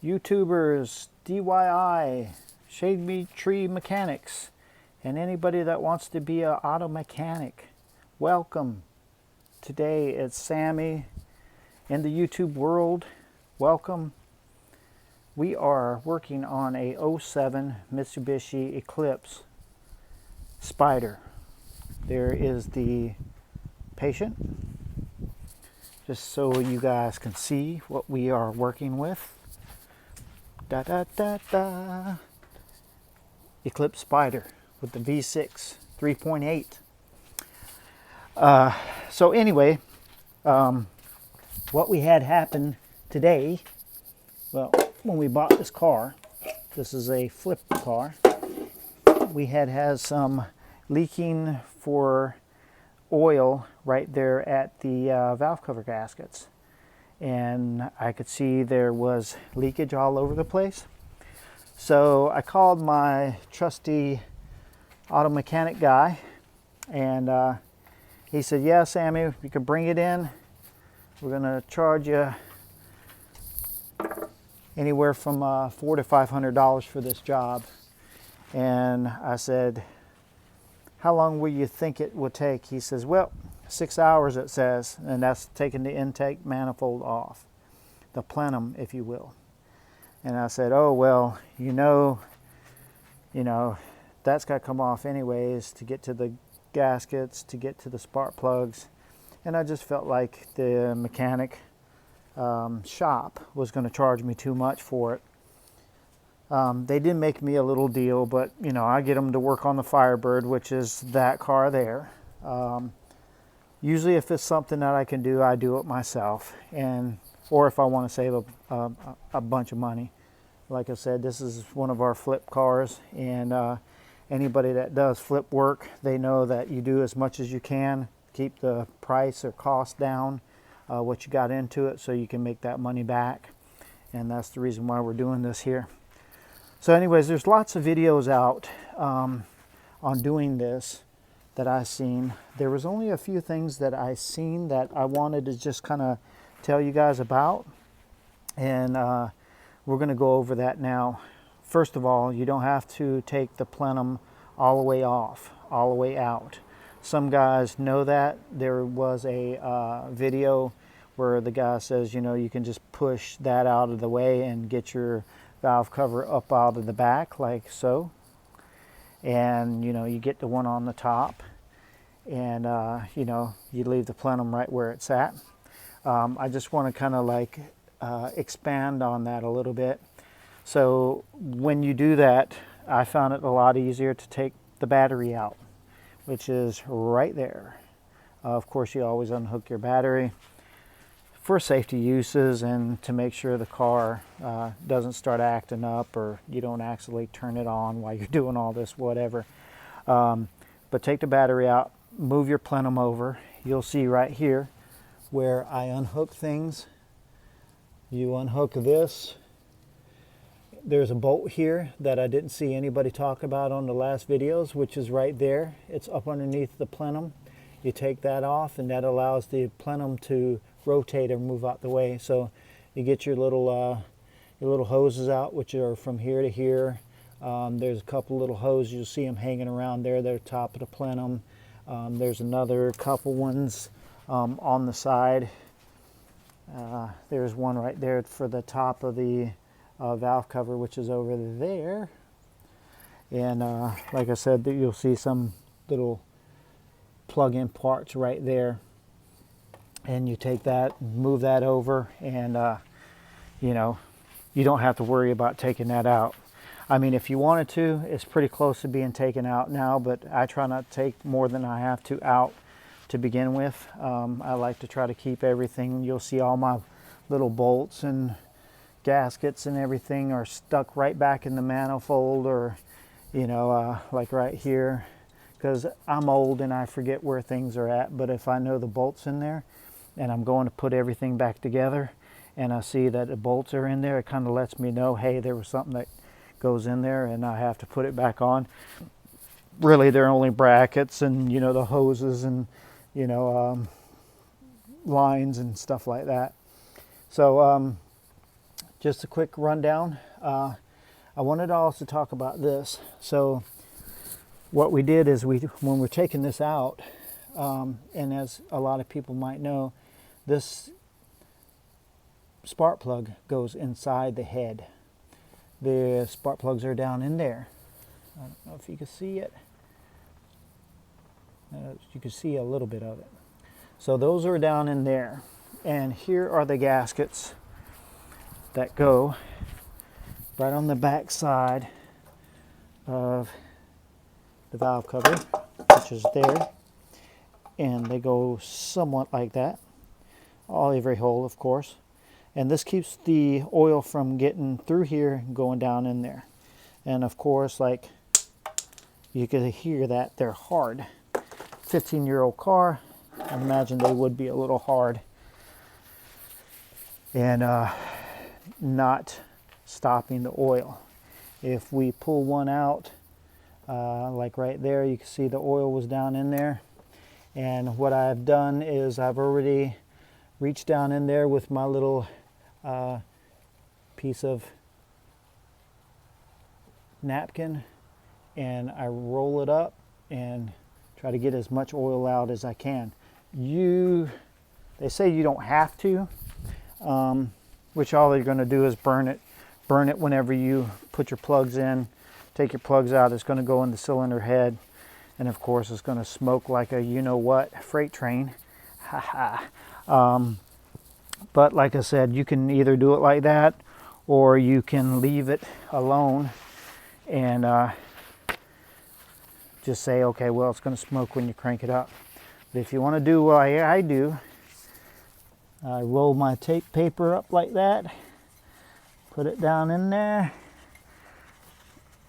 YouTubers, DIY, shade tree mechanics, and anybody that wants to be an auto mechanic. Welcome. Today it's Sammy in the YouTube world. Welcome. We are working on a '07 Mitsubishi Eclipse Spider. There is the patient, just so you guys can see what we are working with. Da da da da. Eclipse Spider with the V6 3.8. So anyway, what we had happen today, well, when we bought this car, this is a flip car, we had some leaking for oil right there at the valve cover gaskets, and I could see there was leakage all over the place. So I called my trusty auto mechanic guy, and he said, yeah, Sammy, you can bring it in. We're gonna charge you anywhere from $400 to $500 for this job. And I said, how long will you think it will take? He says, well, 6 hours it says, and that's taking the intake manifold off, the plenum, if you will. And I said, oh, well, you know, that's got to come off anyways to get to the gaskets, to get to the spark plugs. And I just felt like the mechanic shop was going to charge me too much for it. They did make me a little deal, but I get them to work on the Firebird, which is that car there. Usually if it's something that I can do, I do it myself, or if I want to save a bunch of money. Like I said, this is one of our flip cars, and anybody that does flip work, they know that you do as much as you can, keep the price or cost down, what you got into it, so you can make that money back. And that's the reason why we're doing this here. So anyways, there's lots of videos out on doing this that I've seen. There was only a few things that I seen that I wanted to just kind of tell you guys about, and we're going to go over that now. First of all, you don't have to take the plenum all the way off, all the way out. Some guys know that. There was a video where the guy says, you can just push that out of the way and get your valve cover up out of the back like so, and you get the one on the top, and you leave the plenum right where it's at. I just want to kind of like expand on that a little bit. So when you do that, I found it a lot easier to take the battery out, which is right there. Of course, you always unhook your battery for safety uses and to make sure the car doesn't start acting up, or you don't accidentally turn it on while you're doing all this, whatever. But take the battery out, move your plenum over. You'll see right here where I unhook things. You unhook this. There's a bolt here that I didn't see anybody talk about on the last videos, which is right there. It's up underneath the plenum. You take that off, and that allows the plenum to rotate and move out the way. So you get your little hoses out, which are from here to here. There's a couple little hoses, you'll see them hanging around there. They're top of the plenum. There's another couple ones on the side. There's one right there for the top of the valve cover, which is over there. And like I said, you'll see some little plug-in parts right there. And you take that, move that over, and you don't have to worry about taking that out. I mean, if you wanted to, it's pretty close to being taken out now, but I try not to take more than I have to out to begin with. I like to try to keep everything. You'll see all my little bolts and gaskets and everything are stuck right back in the manifold, or like right here, because I'm old and I forget where things are at. But if I know the bolts in there and I'm going to put everything back together and I see that the bolts are in there, it kind of lets me know, hey, there was something that goes in there and I have to put it back on. Really, they're only brackets and the hoses and lines and stuff like that. So just a quick rundown. I wanted to also talk about this. So what we did is when we're taking this out, and as a lot of people might know, this spark plug goes inside the head. The spark plugs are down in there. I don't know if you can see it. You can see a little bit of it. So those are down in there. And here are the gaskets that go right on the back side of the valve cover, which is there. And they go somewhat like that. Every hole, of course. And this keeps the oil from getting through here and going down in there. And of course, like you can hear that they're hard. 15-year-old car, I imagine they would be a little hard. And not stopping the oil. If we pull one out, like right there, you can see the oil was down in there. And what I've done is I've already reached down in there with my little piece of napkin, and I roll it up and try to get as much oil out as I can. They say you don't have to, which all you're going to do is burn it whenever you put your plugs in. Take your plugs out, it's going to go in the cylinder head, and of course it's going to smoke like a you-know-what freight train. But like I said, you can either do it like that, or you can leave it alone and just say, okay, well, it's going to smoke when you crank it up. But if you want to do what I do, I roll my tape paper up like that, put it down in there,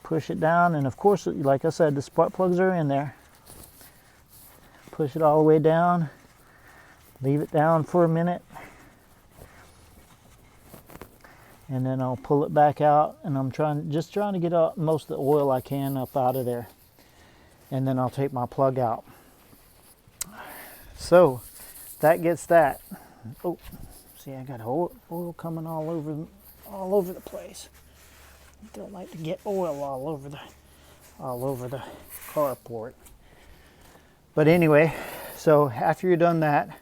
push it down, and of course, like I said, the spark plugs are in there. Push it all the way down, leave it down for a minute, and then I'll pull it back out, and I'm just trying to get most of the oil I can up out of there, and then I'll take my plug out. So that gets that. Oh, see, I got oil coming all over the place. Don't like to get oil all over the carport. But anyway, so after you're done that,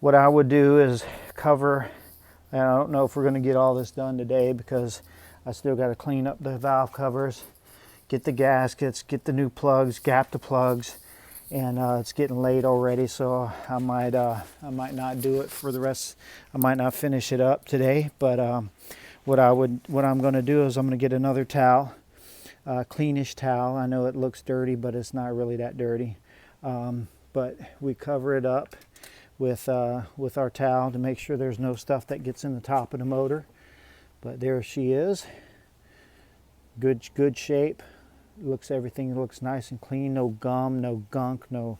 what I would do is cover. And I don't know if we're going to get all this done today because I still got to clean up the valve covers, get the gaskets, get the new plugs, gap the plugs, and it's getting late already, so I might not do it for the rest. I might not finish it up today, but what I'm going to do is I'm going to get another towel, cleanish towel. I know it looks dirty, but it's not really that dirty. But we cover it up with our towel to make sure there's no stuff that gets in the top of the motor. But there she is, good shape. Everything looks nice and clean, no gum, no gunk, no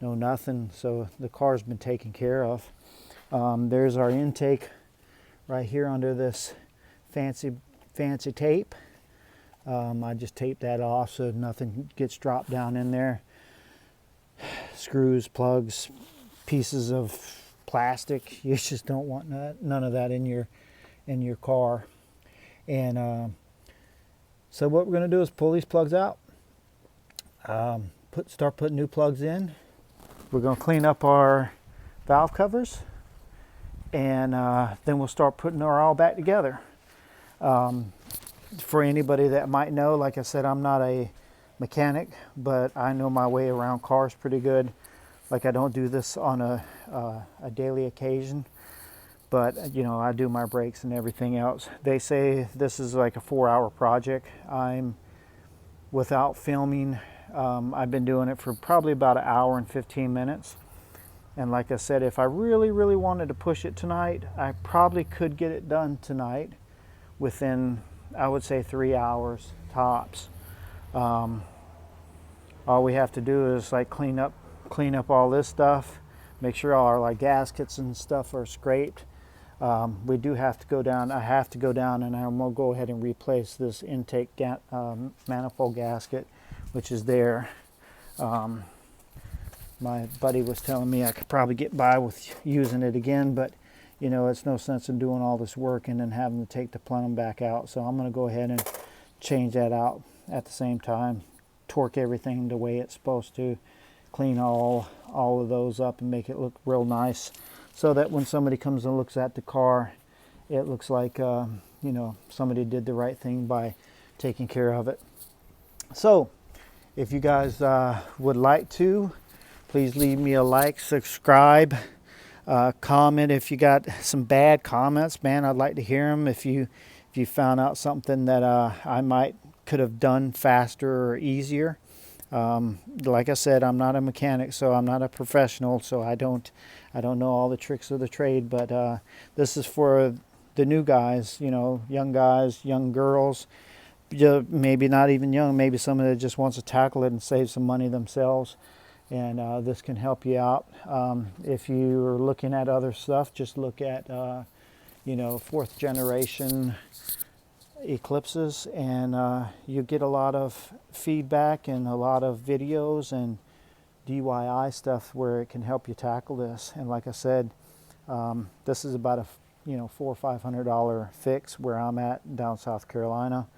nothing. So the car's been taken care of. There's our intake right here under this fancy tape. I just taped that off so nothing gets dropped down in there. Screws, plugs, pieces of plastic. You just don't want none of that in your car. And so what we're going to do is pull these plugs out, start putting new plugs in. We're going to clean up our valve covers, and then we'll start putting our all back together. For anybody that might know, like I said, I'm not a mechanic, but I know my way around cars pretty good. Like, I don't do this on a daily occasion, but I do my brakes and everything else. They say this is like a 4-hour project. Without filming, I've been doing it for probably about 1 hour and 15 minutes. And like I said, if I really, really wanted to push it tonight, I probably could get it done tonight within, I would say, 3 hours tops. All we have to do is like clean up all this stuff, make sure all our gaskets and stuff are scraped. We do have to go down. I have to go down, and I'm gonna go ahead and replace this intake manifold gasket, which is there. My buddy was telling me I could probably get by with using it again, but you know, it's no sense in doing all this work and then having to take the plenum back out. So I'm going to go ahead and change that out at the same time, torque everything the way it's supposed to, clean all of those up and make it look real nice, so that when somebody comes and looks at the car, it looks like you know, somebody did the right thing by taking care of it. So if you guys would like to, please leave me a like, subscribe, comment. If you got some bad comments, man, I'd like to hear them. If you found out something that I could have done faster or easier. Like I said, I'm not a mechanic, so I'm not a professional, so I don't know all the tricks of the trade. But this is for the new guys, you know, young guys, young girls, maybe not even young, maybe somebody that just wants to tackle it and save some money themselves. And this can help you out. If you are looking at other stuff, just look at you know, 4th generation Eclipses, and you get a lot of feedback and a lot of videos and DIY stuff where it can help you tackle this. And like I said, this is about a $400 or $500 fix where I'm at down South Carolina.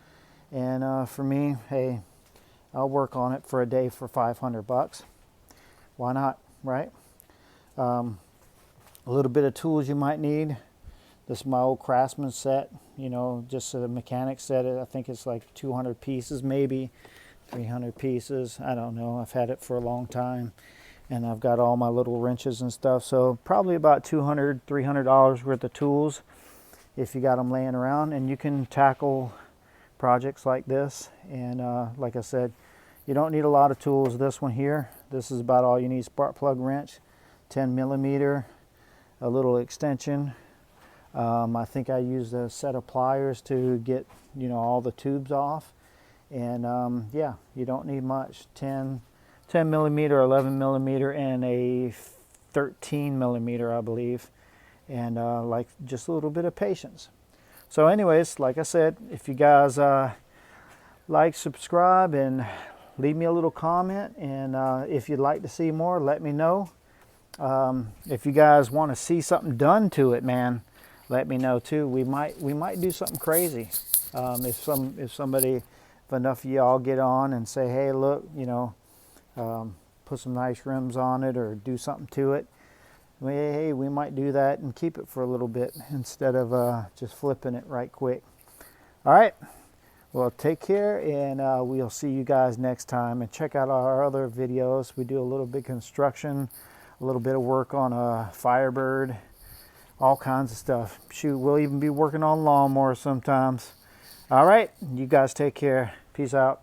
And for me, hey, I'll work on it for a day for $500. Why not, right? A little bit of tools you might need. This is my old Craftsman set, you know, just a mechanic set. I think it's like 200 pieces, maybe 300 pieces. I don't know. I've had it for a long time, and I've got all my little wrenches and stuff. So probably about $200, $300 worth of tools if you got them laying around, and you can tackle projects like this. And like I said, you don't need a lot of tools. This one here, this is about all you need. Spark plug wrench, 10 millimeter, a little extension. I think I used a set of pliers to get, you know, all the tubes off. And yeah, you don't need much. 10 millimeter, 11 millimeter, and a 13 millimeter, I believe. And like just a little bit of patience. So anyways, like I said, if you guys like, subscribe, and leave me a little comment. And if you'd like to see more, let me know. If you guys want to see something done to it, man, let me know too. We might do something crazy. If enough of y'all get on and say, hey, look, you know, put some nice rims on it or do something to it, hey, we might do that and keep it for a little bit instead of just flipping it right quick. All right. Well, take care, and we'll see you guys next time. And check out our other videos. We do a little bit of construction, a little bit of work on a Firebird, all kinds of stuff. Shoot, we'll even be working on lawnmowers sometimes. All right, you guys take care. Peace out.